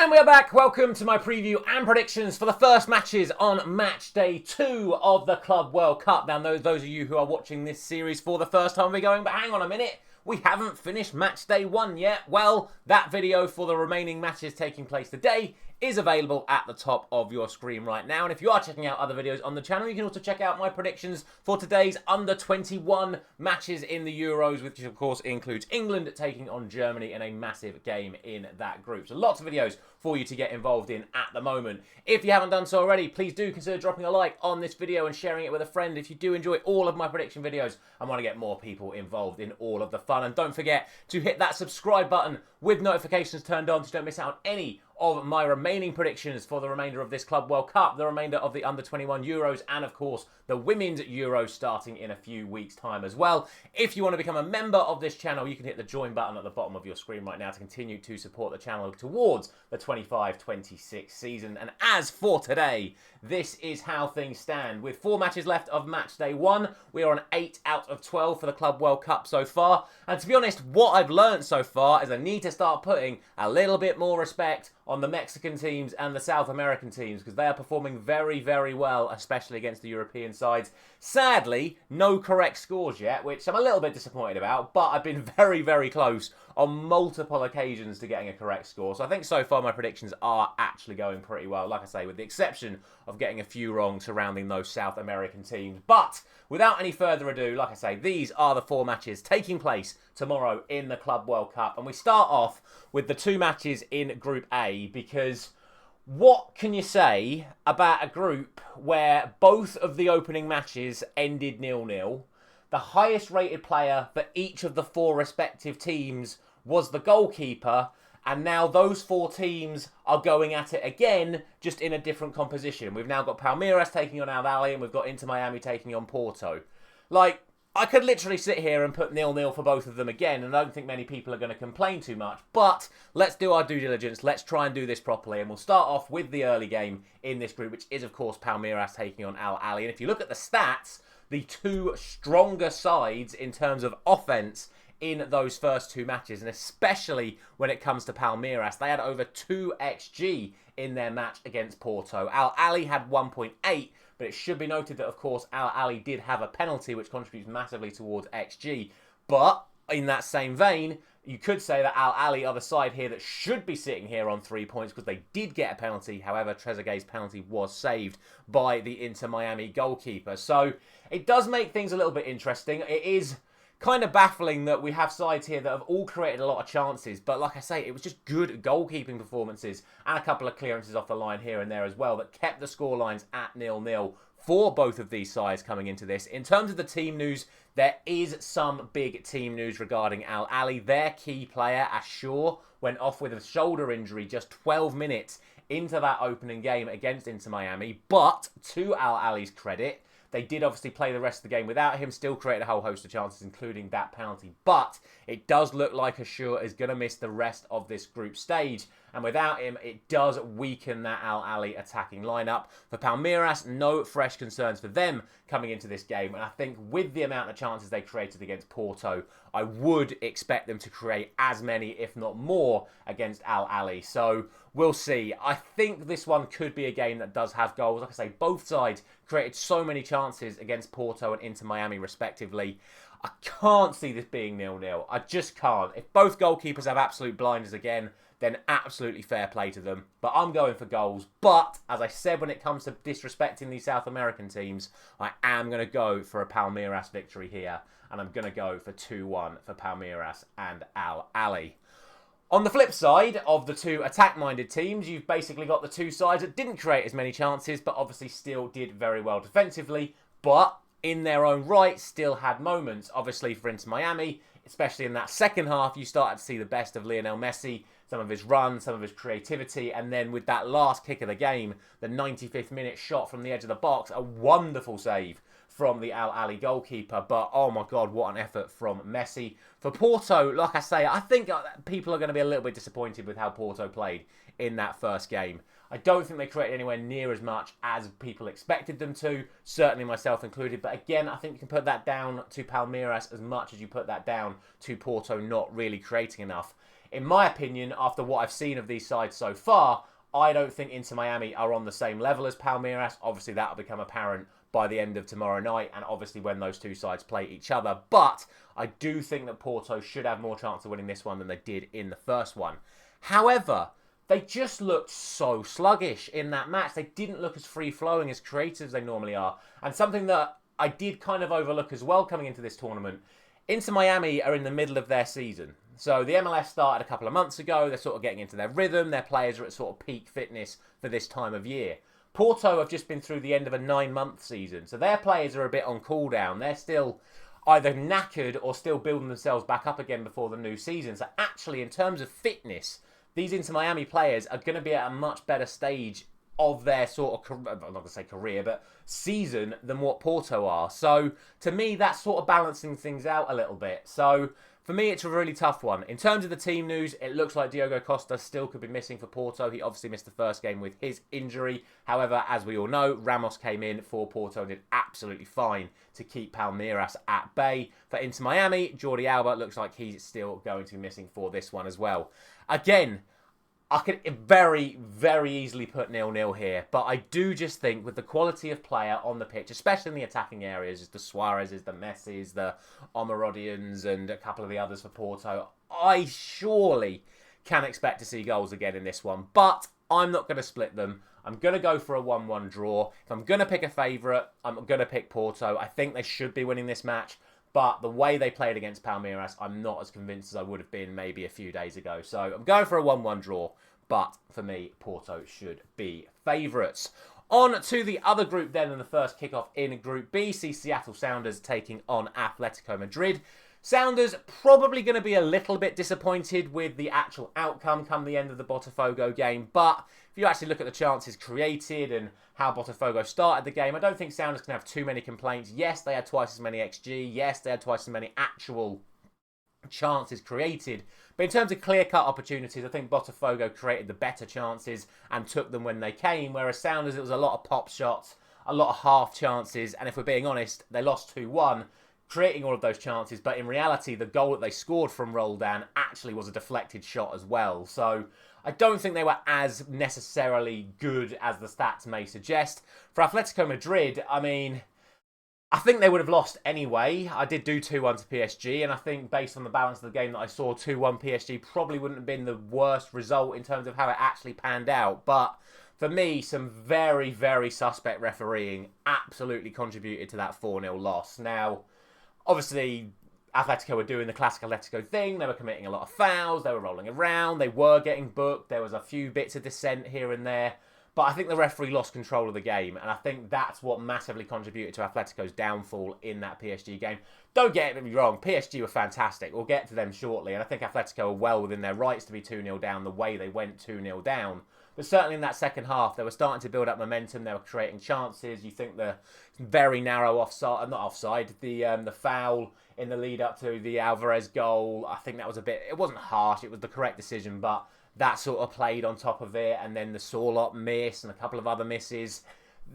And we're back. Welcome to my preview and predictions for the first matches on match day 2 of the Club World Cup. Now, those of you who are watching this series for the first time, we're going, but hang on a minute. We haven't finished match day 1 yet. Well, that video for the remaining matches taking place today is available at the top of your screen right now. And if you are checking out other videos on the channel, you can also check out my predictions for today's under-21 matches in the Euros, which of course includes England taking on Germany in a massive game in that group. So lots of videos for you to get involved in at the moment. If you haven't done so already, please do consider dropping a like on this video and sharing it with a friend if you do enjoy all of my prediction videos and want to get more people involved in all of the fun. And don't forget to hit that subscribe button with notifications turned on so you don't miss out on any of my remaining predictions for the remainder of this Club World Cup, the remainder of the Under-21 Euros, and of course the Women's Euros starting in a few weeks' time as well. If you want to become a member of this channel, you can hit the join button at the bottom of your screen right now to continue to support the channel towards the 25-26 season. And as for today, this is how things stand. With 4 matches left of match day 1, we are on 8 out of 12 for the Club World Cup so far. And to be honest, what I've learned so far is I need to start putting a little bit more respect on the Mexican teams and the South American teams because they are performing very, very well, especially against the European sides. Sadly, no correct scores yet, which I'm a little bit disappointed about, but I've been very, very close on multiple occasions to getting a correct score. So I think so far my predictions are actually going pretty well, like I say, with the exception of getting a few wrong surrounding those South American teams. But without any further ado, like I say, these are the 4 matches taking place tomorrow in the Club World Cup. And we start off with the 2 matches in Group A because what can you say about a group where both of the opening matches ended 0-0? The highest rated player for each of the 4 respective teams was the goalkeeper, and now those 4 teams are going at it again, just in a different composition. We've now got Palmeiras taking on Ahly, and we've got Inter Miami taking on Porto. Like, I could literally sit here and put 0-0 for both of them again, and I don't think many people are going to complain too much. But let's do our due diligence. Let's try and do this properly, and we'll start off with the early game in this group, which is, of course, Palmeiras taking on Ahly. And if you look at the stats, the 2 stronger sides in terms of offense in those first 2 matches, and especially when it comes to Palmeiras, they had over 2 XG in their match against Porto. Ahly had 1.8, but it should be noted that, of course, Ahly did have a penalty, which contributes massively towards XG. But in that same vein, you could say that Ahly are the side here that should be sitting here on 3 points because they did get a penalty. However, Trezeguet's penalty was saved by the Inter Miami goalkeeper. So it does make things a little bit interesting. It is kind of baffling that we have sides here that have all created a lot of chances. But like I say, it was just good goalkeeping performances and a couple of clearances off the line here and there as well that kept the scorelines at 0-0 for both of these sides coming into this. In terms of the team news, there is some big team news regarding Ahly. Their key player, Ashur, went off with a shoulder injury just 12 minutes into that opening game against Inter Miami. But to Ahly's credit, they did obviously play the rest of the game without him, still created a whole host of chances, including that penalty. But it does look like Ashur is going to miss the rest of this group stage. And without him, it does weaken that Ahly attacking lineup. For Palmeiras, no fresh concerns for them coming into this game. And I think with the amount of chances they created against Porto, I would expect them to create as many, if not more, against Ahly. So we'll see. I think this one could be a game that does have goals. Like I say, both sides created so many chances against Porto and Inter Miami, respectively. I can't see this being 0-0. I just can't. If both goalkeepers have absolute blinders again, then absolutely fair play to them. But I'm going for goals. But, as I said, when it comes to disrespecting these South American teams, I am going to go for a Palmeiras victory here. And I'm going to go for 2-1 for Palmeiras and Ahly. On the flip side of the 2 attack-minded teams, you've basically got the 2 sides that didn't create as many chances, but obviously still did very well defensively. But in their own right, still had moments. Obviously, for Inter Miami, especially in that second half, you started to see the best of Lionel Messi, some of his runs, some of his creativity, and then with that last kick of the game, the 95th minute shot from the edge of the box, a wonderful save from the Ahly goalkeeper. But, oh my God, what an effort from Messi. For Porto, like I say, I think people are going to be a little bit disappointed with how Porto played in that first game. I don't think they created anywhere near as much as people expected them to, certainly myself included. But again, I think you can put that down to Palmeiras as much as you put that down to Porto not really creating enough. in my opinion, after what I've seen of these sides so far, I don't think Inter Miami are on the same level as Palmeiras. Obviously, that will become apparent by the end of tomorrow night, and obviously when those two sides play each other. But I do think that Porto should have more chance of winning this one than they did in the first one. However, they just looked so sluggish in that match. They didn't look as free-flowing, as creative as they normally are. And something that I did kind of overlook as well coming into this tournament, Inter Miami are in the middle of their season. So the MLS started a couple of months ago. They're sort of getting into their rhythm. Their players are at sort of peak fitness for this time of year. Porto have just been through the end of a 9-month season. So their players are a bit on cooldown. They're still either knackered or still building themselves back up again before the new season. So actually, in terms of fitness, these Inter Miami players are going to be at a much better stage of their sort of, I'm not going to say career, but season than what Porto are. So to me, that's sort of balancing things out a little bit. So for me, it's a really tough one. In terms of the team news, it looks like Diogo Costa still could be missing for Porto. He obviously missed the first game with his injury. However, as we all know, Ramos came in for Porto and did absolutely fine to keep Palmeiras at bay. For Inter Miami, Jordi Alba looks like he's still going to be missing for this one as well. Again, I could very, very easily put 0-0 here, but I do just think with the quality of player on the pitch, especially in the attacking areas, the Suarez's, the Messi's, the Omarodians, and a couple of the others for Porto, I surely can expect to see goals again in this one, but I'm not going to split them. I'm going to go for a 1-1 draw. If I'm going to pick a favourite, I'm going to pick Porto. I think they should be winning this match. But the way they played against Palmeiras, I'm not as convinced as I would have been maybe a few days ago. So I'm going for a 1-1 draw. But for me, Porto should be favourites. On to the other group then in the first kickoff in Group B. See Seattle Sounders taking on Atletico Madrid. Sounders probably going to be a little bit disappointed with the actual outcome come the end of the Botafogo game. But if you actually look at the chances created and how Botafogo started the game, I don't think Sounders can have too many complaints. Yes, they had twice as many XG. Yes, they had twice as many actual chances created. But in terms of clear-cut opportunities, I think Botafogo created the better chances and took them when they came. Whereas Sounders, it was a lot of pop shots, a lot of half chances. And if we're being honest, they lost 2-1. Creating all of those chances, but in reality, the goal that they scored from Roldan actually was a deflected shot as well. So I don't think they were as necessarily good as the stats may suggest. For Atletico Madrid, I mean, I think they would have lost anyway. I did do 2-1 to PSG, and I think based on the balance of the game that I saw, 2-1 PSG probably wouldn't have been the worst result in terms of how it actually panned out. But for me, some very, very suspect refereeing absolutely contributed to that 4-0 loss. Now, obviously, Atletico were doing the classic Atletico thing. They were committing a lot of fouls. They were rolling around. They were getting booked. There was a few bits of dissent here and there. But I think the referee lost control of the game. And I think that's what massively contributed to Atletico's downfall in that PSG game. Don't get me wrong. PSG were fantastic. We'll get to them shortly. And I think Atletico are well within their rights to be 2-0 down the way they went 2-0 down. But certainly in that second half, they were starting to build up momentum. They were creating chances. You think the very narrow offside, not offside, the foul in the lead up to the Alvarez goal, I think that was a bit, it wasn't harsh, it was the correct decision, but that sort of played on top of it. And then the Sorloth miss and a couple of other misses.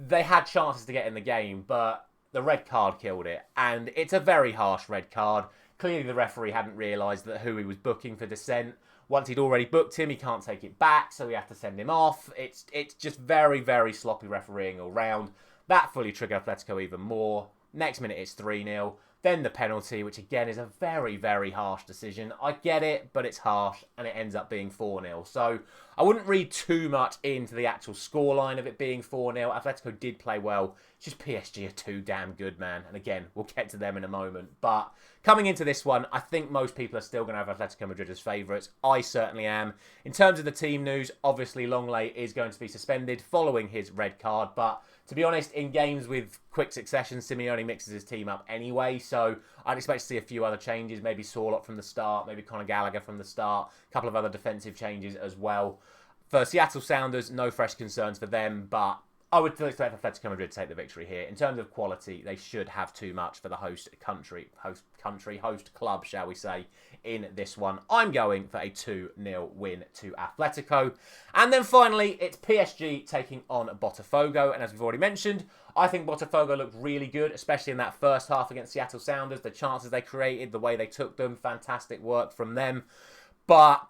They had chances to get in the game, but the red card killed it. And it's a very harsh red card. Clearly the referee hadn't realised that who he was booking for dissent. Once he'd already booked him, he can't take it back, so we have to send him off. It's just very, very sloppy refereeing all round. That fully triggered Atletico even more. Next minute, it's 3-0. Then the penalty, which again is a very, very harsh decision. I get it, but it's harsh, and it ends up being 4-0. So I wouldn't read too much into the actual scoreline of it being 4-0. Atletico did play well. It's just PSG are too damn good, man. And again, we'll get to them in a moment. But coming into this one, I think most people are still going to have Atletico Madrid as favourites. I certainly am. In terms of the team news, obviously Longley is going to be suspended following his red card. But to be honest, in games with quick succession, Simeone mixes his team up anyway. So I'd expect to see a few other changes. Maybe Sorloth from the start. Maybe Conor Gallagher from the start. A couple of other defensive changes as well. For Seattle Sounders, no fresh concerns for them. But I would still expect Atletico Madrid to take the victory here. In terms of quality, they should have too much for the host club, shall we say, in this one. I'm going for a 2-0 win to Atletico. And then finally, it's PSG taking on Botafogo. And as we've already mentioned, I think Botafogo looked really good, especially in that first half against Seattle Sounders. The chances they created, the way they took them, fantastic work from them. But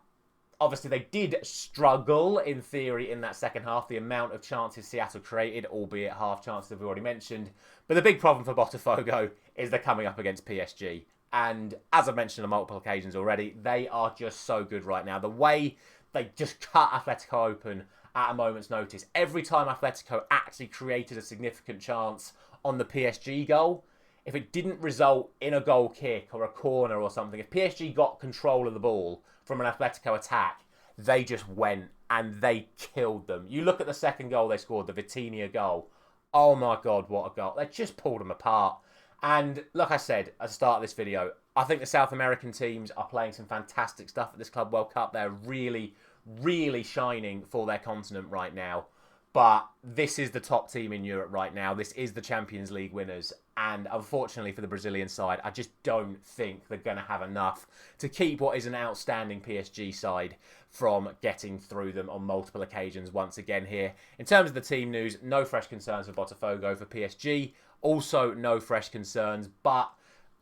Obviously, they did struggle, in theory, in that second half. The amount of chances Seattle created, albeit half chances we've already mentioned. But the big problem for Botafogo is they're coming up against PSG. And as I've mentioned on multiple occasions already, they are just so good right now. The way they just cut Atletico open at a moment's notice. Every time Atletico actually created a significant chance on the PSG goal, if it didn't result in a goal kick or a corner or something, if PSG got control of the ball from an Atletico attack, they just went and they killed them. You look at the second goal they scored, the Vitinha goal. Oh my God, what a goal. They just pulled them apart. And like I said at the start of this video, I think the South American teams are playing some fantastic stuff at this Club World Cup. They're really, really shining for their continent right now. But this is the top team in Europe right now. This is the Champions League winners. And unfortunately for the Brazilian side, I just don't think they're going to have enough to keep what is an outstanding PSG side from getting through them on multiple occasions once again here. In terms of the team news, no fresh concerns for Botafogo. For PSG, also no fresh concerns. But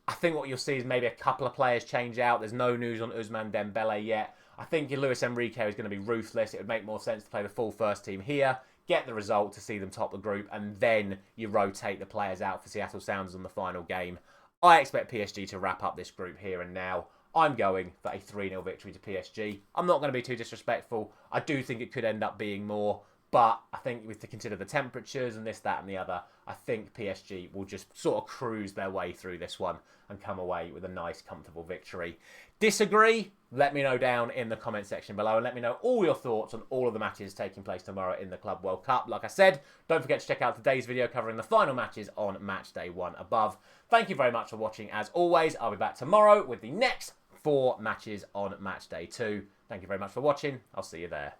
I think what you'll see is maybe a couple of players change out. There's no news on Ousmane Dembele yet. I think Luis Enrique is going to be ruthless. It would make more sense to play the full first team here, get the result to see them top the group, and then you rotate the players out for Seattle Sounders on the final game. I expect PSG to wrap up this group here and now. I'm going for a 3-0 victory to PSG. I'm not going to be too disrespectful. I do think it could end up being more, but I think with to consider the temperatures and this, that and the other, I think PSG will just sort of cruise their way through this one and come away with a nice, comfortable victory. Disagree? Let me know down in the comment section below and let me know all your thoughts on all of the matches taking place tomorrow in the Club World Cup. Like I said, don't forget to check out today's video covering the final matches on Matchday 1 above. Thank you very much for watching. As always, I'll be back tomorrow with the next 4 matches on Matchday 2. Thank you very much for watching. I'll see you there.